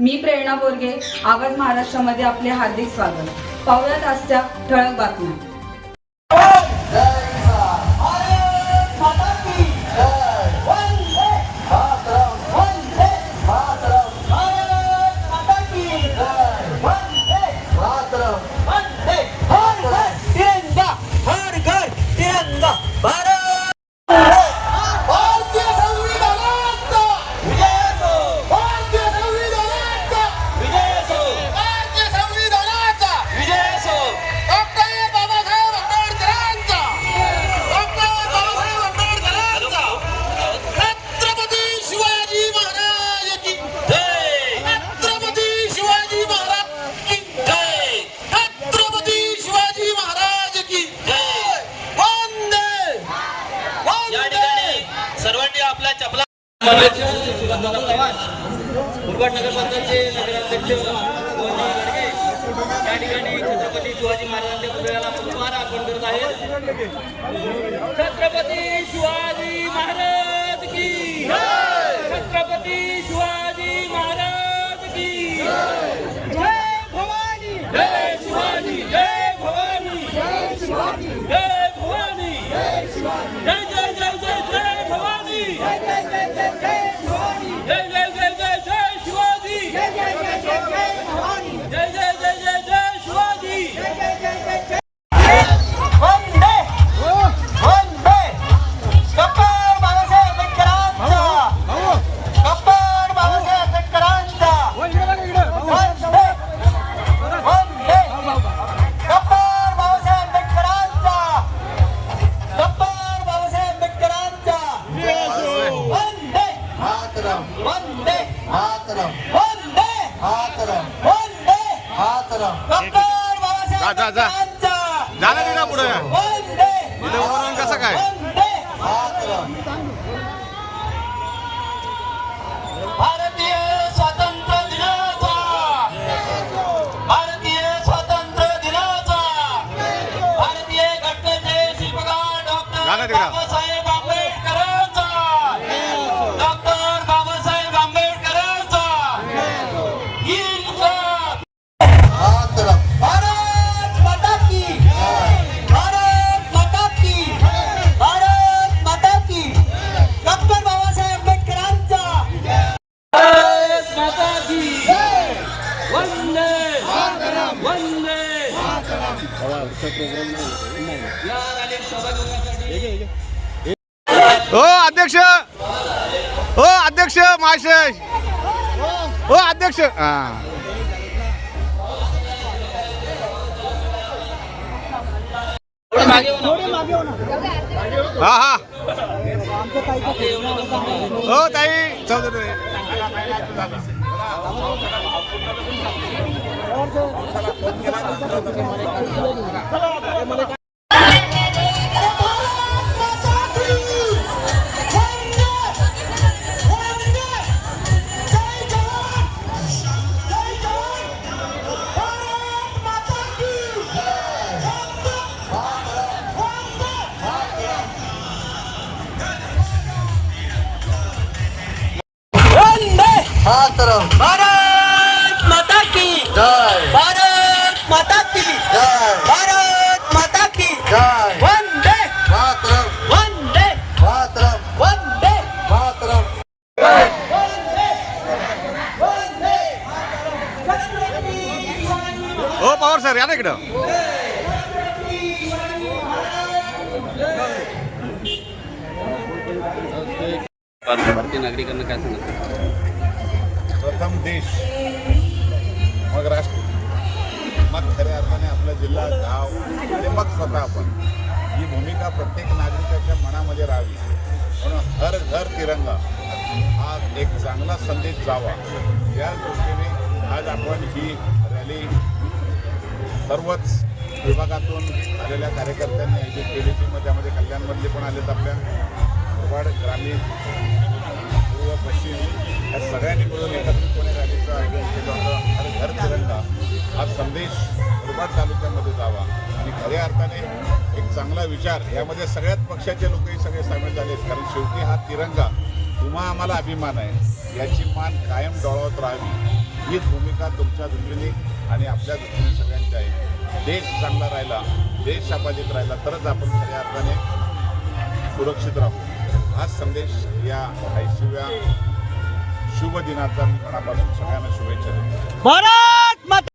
मी प्रेरणा बोरगे, आवाज महाराष्ट्रामध्ये आपले हार्दिक स्वागत. पाहुयात आजच्या ठळक बातम्या. मुरबाड नगरपालिकेचे नगराध्यक्ष या ठिकाणी छत्रपती शिवाजी महाराजांच्या पुतळ्याला पुष्पहार अर्पण करत आहेत. छत्रपती शिवाजी महाराज की छत्रपती शिवाजी महाराज की जय भवानी जय शिवाजी जय भवानी जय शिवाजी जय भवानी जय शिवाजी जय जय जय जय जय भवानी जय जय जय जय जय शिवाजी जय जय जय जय जय शिवाजी जय जय जय जय जय भवानी जय जय जय जय जय शिवाजी जय जय जय जय जय वंदे वंदे गप्पर बाबासाहेब आंबेडकरांचा गप्पर बाबासाहेब आंबेडकरांचा वंदे वंदे गप्पर बाबासाहेब आंबेडकरांचा गप्पर बाबासाहेब आंबेडकरांचा वंदे मातरम वंदे मातरम वंदे मातरम वंदे मातरम गप्पर बाबासाहेब आंबेडकरांचा झालं की ना पुढे वंदे वरून कसं काय वंदे मातरम. भारतीय स्वातंत्र्य दिनाचा भारतीय स्वातंत्र्य दिनाचा भारतीय घटनेचे शिल्पकार डॉक्टर बाबासाहेब आंबेडकरांचा डॉक्टर बाबासाहेब आंबेडकरांचा भारत माता की भारत माता की भारत माता की डॉक्टर बाबासाहेब आंबेडकरांचा भारत माता की वंदे वंदे या रॅलीत सहभागी होण्यासाठी हो अध्यक्ष हो अध्यक्ष माशेष हो अध्यक्ष हा हा हो ताई चौधरी मातरम भारत माता की जय भारत माता की जय भारत माता की जय वंदे मातरम वंदे मातरम वंदे मातरम वंदे वंदे हो पवार सर या ना इकडं भारतीय नागरिकांना काय सांगतात? प्रथम देश मग राष्ट्र मग खऱ्या अर्थाने आपला जिल्हा गाव आणि मग स्वतः आपण ही भूमिका प्रत्येक नागरिकाच्या मनामध्ये राहावी म्हणून हर घर तिरंगा हा एक चांगला संदेश जावा या दृष्टीने आज आपण ही रॅली सर्वच विभागातून आलेल्या कार्यकर्त्यांनी आयोजित केली ती मग त्यामध्ये कल्याणमधले पण आलेत आपल्या मुरबाड ग्रामीण पूर्व पश्चिम या सगळ्यांनी मिळून एकत्रितपणे रॅलीचं आयोजन केलं होतं. हर घर तिरंगा हा संदेश मुरबाड तालुक्यामध्ये जावा आणि खऱ्या अर्थाने एक चांगला विचार यामध्ये सगळ्याच पक्षाचे लोकही सगळे सामील झालेत. कारण शेवटी हा तिरंगा तुम्हा आम्हाला अभिमान आहे याची मान कायम डोळावत राहावी हीच भूमिका तुमच्या दृष्टीने आणि आपल्या दृष्टीने सगळ्यांची आहे. देश चांगला राहिला, देश अबाधित राहिला तरच आपण खऱ्या अर्थाने सुरक्षित राहू. हाच संदेश या 80व्या शुभ दिनाचा मी मनापासून सगळ्यांना शुभेच्छा देतो.